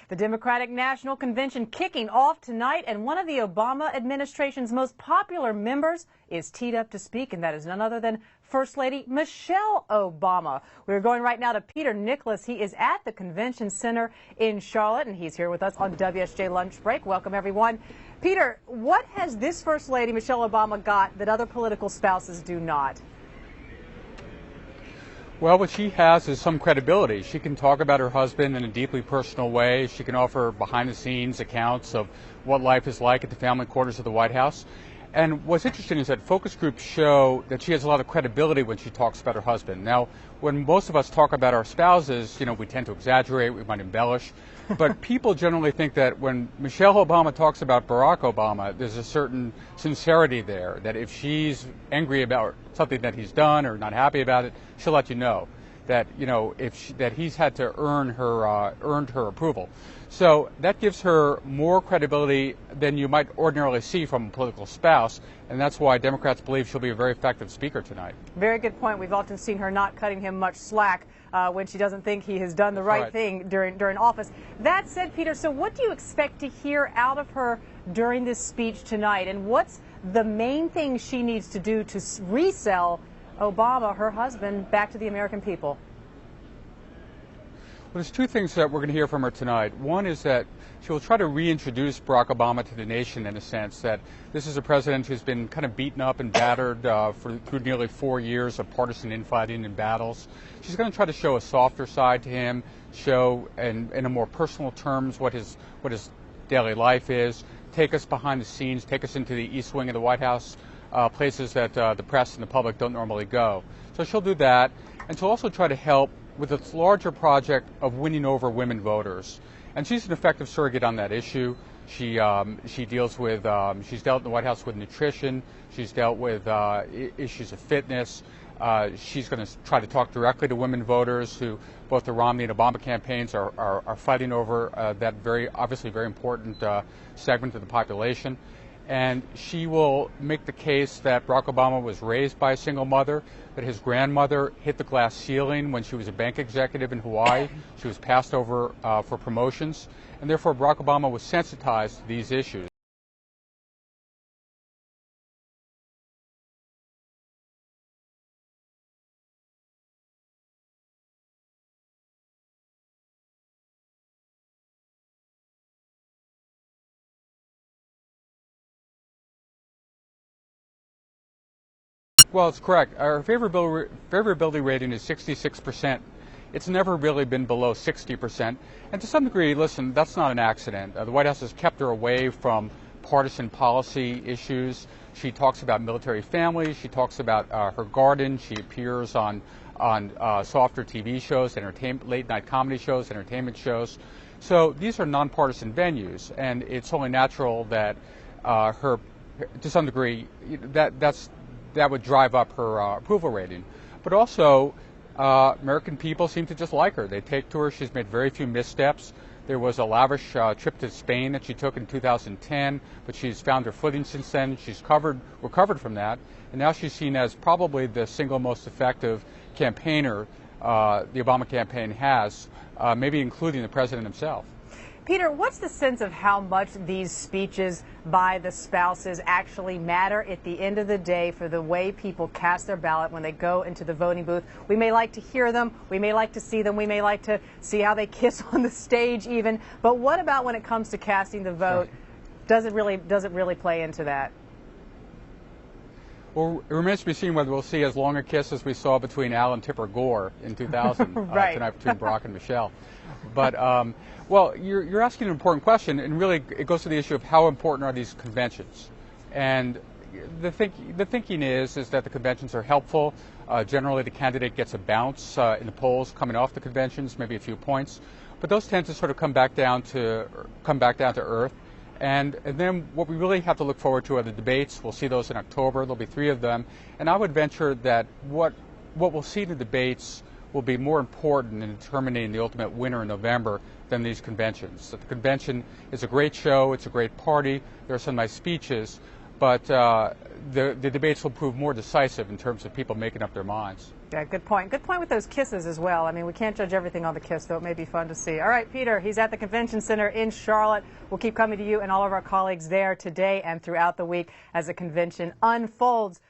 The Democratic National Convention kicking off tonight, and one of the Obama administration's most popular members is teed up to speak, and that is none other than First Lady Michelle Obama. We're going right now to Peter Nicholas. He is at the Convention Center in Charlotte, and he's here with us on WSJ Lunch Break. Welcome, everyone. Peter, what has this First Lady Michelle Obama got that other political spouses do not? Well, what she has is some credibility. She can talk about her husband in a deeply personal way. She can offer behind-the-scenes accounts of what life is like at the family quarters of the White House. And what's interesting is that focus groups show that she has a lot of credibility when she talks about her husband. Now, when most of us talk about our spouses, we tend to exaggerate, we might embellish. But people generally think that when Michelle Obama talks about Barack Obama, there's a certain sincerity there, that if she's angry about something that he's done or not happy about it, she'll let you know that, that he's had to earned her approval. So that gives her more credibility than you might ordinarily see from a political spouse, and that's why Democrats believe she'll be a very effective speaker tonight. Very good point. We've often seen her not cutting him much slack when she doesn't think he has done the right thing during office. That said, Peter, so what do you expect to hear out of her during this speech tonight, and what's the main thing she needs to do to resell Obama, her husband, back to the American people? Well, there's two things that we're going to hear from her tonight. One is that she will try to reintroduce Barack Obama to the nation, in a sense that this is a president who's been kind of beaten up and battered through nearly 4 years of partisan infighting and battles. She's going to try to show a softer side to him, show in a more personal terms what his daily life is, take us behind the scenes, take us into the East Wing of the White House, places that the press and the public don't normally go. So she'll do that, and she'll also try to help with its larger project of winning over women voters. And she's an effective surrogate on that issue. She's dealt in the White House with nutrition. She's dealt with issues of fitness. She's going to try to talk directly to women voters who both the Romney and Obama campaigns are fighting over that obviously very important segment of the population. And she will make the case that Barack Obama was raised by a single mother, that his grandmother hit the glass ceiling when she was a bank executive in Hawaii. She was passed over for promotions, and therefore Barack Obama was sensitized to these issues. Well, it's correct. Our favorability rating is 66%. It's never really been below 60%. And to some degree, listen, that's not an accident. The White House has kept her away from partisan policy issues. She talks about military families. She talks about her garden. She appears on softer TV shows, late-night comedy shows, entertainment shows. So these are nonpartisan venues, and it's only natural that to some degree, that would drive up her approval rating. But also, American people seem to just like her. They take to her. She's made very few missteps. There was a lavish trip to Spain that she took in 2010, but she's found her footing since then. She's recovered from that, and now she's seen as probably the single most effective campaigner the Obama campaign has, maybe including the president himself. Peter, what's the sense of how much these speeches by the spouses actually matter at the end of the day for the way people cast their ballot when they go into the voting booth? We may like to hear them, we may like to see them, we may like to see how they kiss on the stage even, but what about when it comes to casting the vote? Does it really play into that? Well, it remains to be seen whether we'll see as long a kiss as we saw between Al and Tipper Gore in 2000 tonight between Barack and Michelle. But, well, you're asking an important question, and really it goes to the issue of how important are these conventions. And the thinking is that the conventions are helpful. Generally, the candidate gets a bounce in the polls coming off the conventions, maybe a few points. But those tend to sort of come back down to earth. And then what we really have to look forward to are the debates. We'll see those in October. There'll be 3 of them. And I would venture that what we'll see in the debates will be more important in determining the ultimate winner in November than these conventions. So the convention is a great show. It's a great party. There are some nice speeches. but the debates will prove more decisive in terms of people making up their minds. Yeah, good point. Good point with those kisses as well. I mean, we can't judge everything on the kiss, though it may be fun to see. All right, Peter, he's at the Convention Center in Charlotte. We'll keep coming to you and all of our colleagues there today and throughout the week as the convention unfolds.